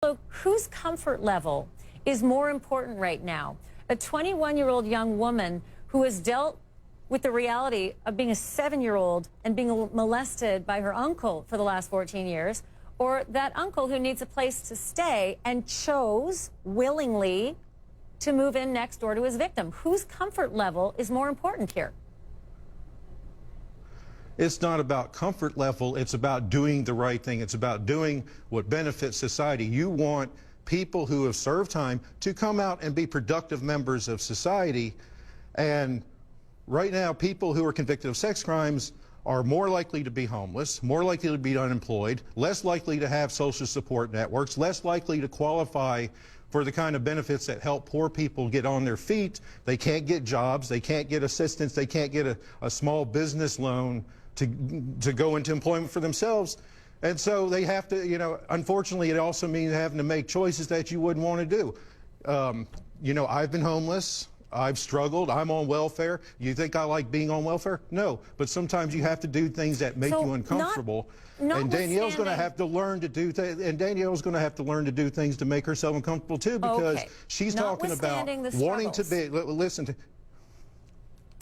So whose comfort level is more important right now? A 21-year-old young woman who has dealt with the reality of being a 7-year-old and being molested by her uncle for the last 14 years, or that uncle who needs a place to stay and chose willingly to move in next door to his victim? Whose comfort level is more important here? It's not about comfort level, it's about doing the right thing. It's about doing what benefits society. You want people who have served time to come out and be productive members of society. And right now, people who are convicted of sex crimes are more likely to be homeless, more likely to be unemployed, less likely to have social support networks, less likely to qualify for the kind of benefits that help poor people get on their feet. They can't get jobs, they can't get assistance, they can't get a small business loan to go into employment for themselves. And so they have to, you know, unfortunately it also means having to make choices that you wouldn't want to do. You know, I've been homeless, I've struggled, I'm on welfare. You think I like being on welfare? No, but sometimes you have to do things that make you uncomfortable. And Danielle's going to have to learn to do things to make herself uncomfortable too, because she's talking about wanting to be, listen to,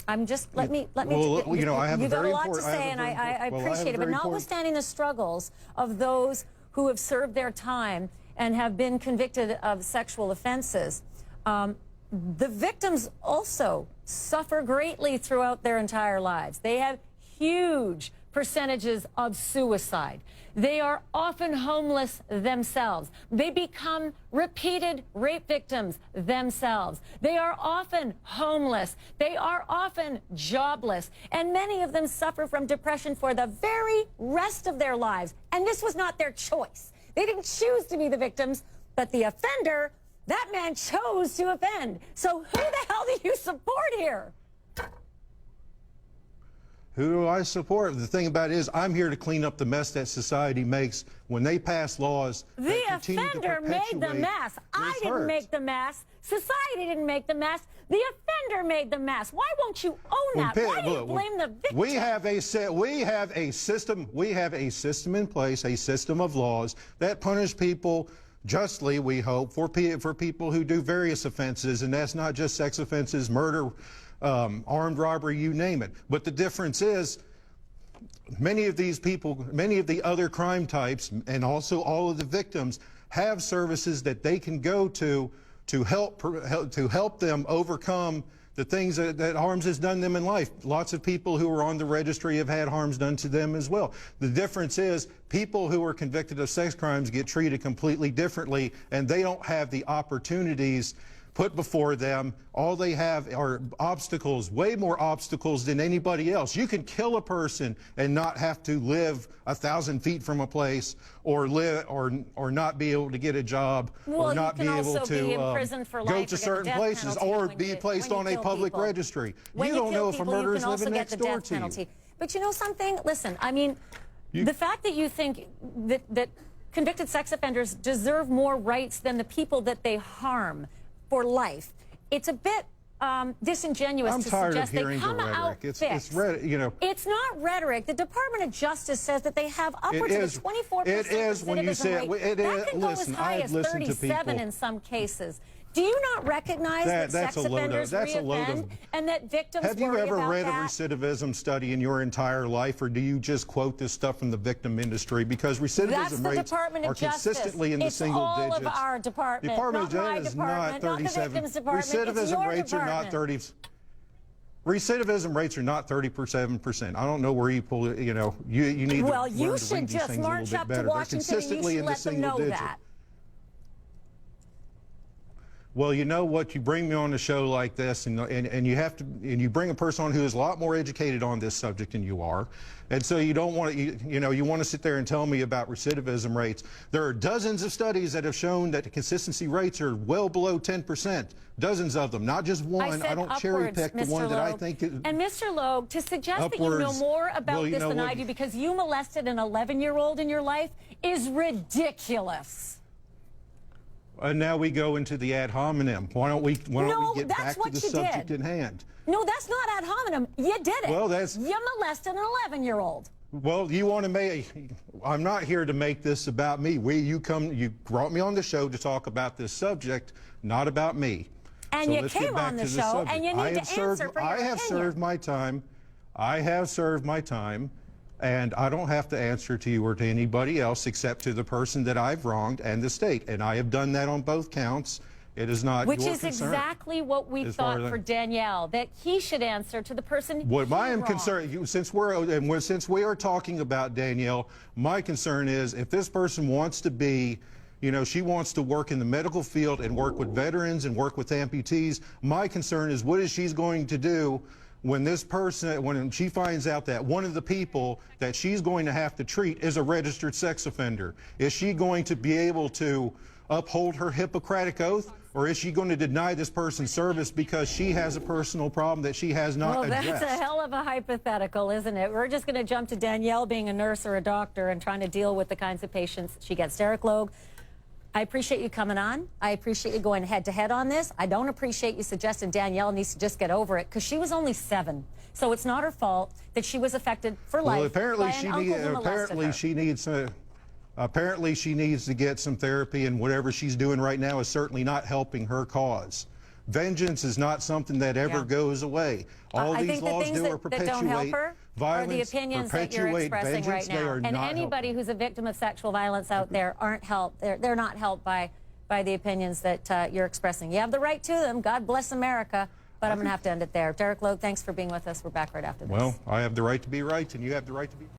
I'm just, let me, well, you know, I have you've got a lot to say, and I appreciate it, but notwithstanding the struggles of those who have served their time and have been convicted of sexual offenses, the victims also suffer greatly throughout their entire lives. They have huge percentages of suicide. They are often homeless themselves. They become repeated rape victims themselves. They are often homeless. They are often jobless. And many of them suffer from depression for the very rest of their lives. And this was not their choice. They didn't choose to be the victims, but the offender, that man chose to offend. So who the hell do you support here? Who do I support? The thing about it is, I'm here to clean up the mess that society makes when they pass laws. The offender made the mess. I didn't make the mess. Society didn't make the mess. The offender made the mess. Why won't you own that? Why do you blame the victim? We have a system in place, a system of laws that punish people justly, we hope, for people who do various offenses, and that's not just sex offenses, murder, armed robbery, you name it. But the difference is, many of these people, many of the other crime types, and also all of the victims, have services that they can go to help them overcome the things that harms has done them in life. Lots of people who are on the registry have had harms done to them as well. The difference is, people who are convicted of sex crimes get treated completely differently, and they don't have the opportunities put before them. All they have are obstacles, way more obstacles than anybody else. You can kill a person and not have to live 1,000 feet from a place, or live, or not be able to get a job, or not be able to go to certain places, or be placed on a public registry. You don't know if a murderer is living next door to you. But you know something? Listen, I mean, the fact that you think that convicted sex offenders deserve more rights than the people that they harm for life, it's a bit disingenuous to suggest they come out fixed. You know, it's not rhetoric. The Department of Justice says that they have upwards of a 24% it is when you say rate. That can go as high as 37 in some cases. Do you not recognize that sex offenders reoffend and that victims worry about that? Have you ever read a recidivism study in your entire life, or do you just quote this stuff from the victim industry? Because recidivism rates are consistently in the single digits. It's all of our department, not my department, not the victim's department. Recidivism rates are not 30. Recidivism rates are not 37%. I don't know where you pull it. You know, you need to learn to read these things a little bit better. Well, you should just march up to Washington and you should let them know that. Well, you know what? You bring me on a show like this, and you bring a person on who is a lot more educated on this subject than you are, and so you don't want to, you want to sit there and tell me about recidivism rates. There are dozens of studies that have shown that the consistency rates are well below 10%. Dozens of them, not just one. I don't cherry pick the one that I think is. And Mr. Logue, to suggest that you know more about this than I do because you molested an 11-year-old in your life is ridiculous. And now we go into the ad hominem. Why don't we get back to the subject at hand? No, that's not ad hominem. You did it. Well, you molested an 11-year-old. Well, you want to make, I'm not here to make this about me. You brought me on the show to talk about this subject, not about me. And so you let's came get back on the to show, subject. and you need to answer for your I have opinion. served my time. I have served my time, and I don't have to answer to you or to anybody else except to the person that I've wronged and the state. And I have done that on both counts. It is not Which your is concern. exactly what we thought for Danielle, that he should answer to the person What I am wronged. concerned, since we are talking about Danielle, my concern is if this person wants to be, you know, she wants to work in the medical field and work with veterans and work with amputees. My concern is what is she going to do when this person, when she finds out that one of the people that she's going to have to treat is a registered sex offender? Is she going to be able to uphold her Hippocratic oath? Or is she going to deny this person service because she has a personal problem that she has not addressed? Well, that's a hell of a hypothetical, isn't it? We're just going to jump to Danielle being a nurse or a doctor and trying to deal with the kinds of patients she gets. Derek Logue, I appreciate you coming on. I appreciate you going head-to-head on this. I don't appreciate you suggesting Danielle needs to just get over it, because she was only 7. So it's not her fault that she was affected for life. Well, apparently by an uncle who molested her. Apparently she needs to get some therapy, and whatever she's doing right now is certainly not helping her cause. Vengeance is not something that ever goes away. All these laws do are perpetuate violence, are the opinions that you're expressing right now. And anybody who's a victim of sexual violence out there aren't helped. They're not helped by the opinions that you're expressing. You have the right to them. God bless America. But I'm going to have to end it there. Derek Logue, thanks for being with us. We're back right after this. Well, I have the right to be right, and you have the right to be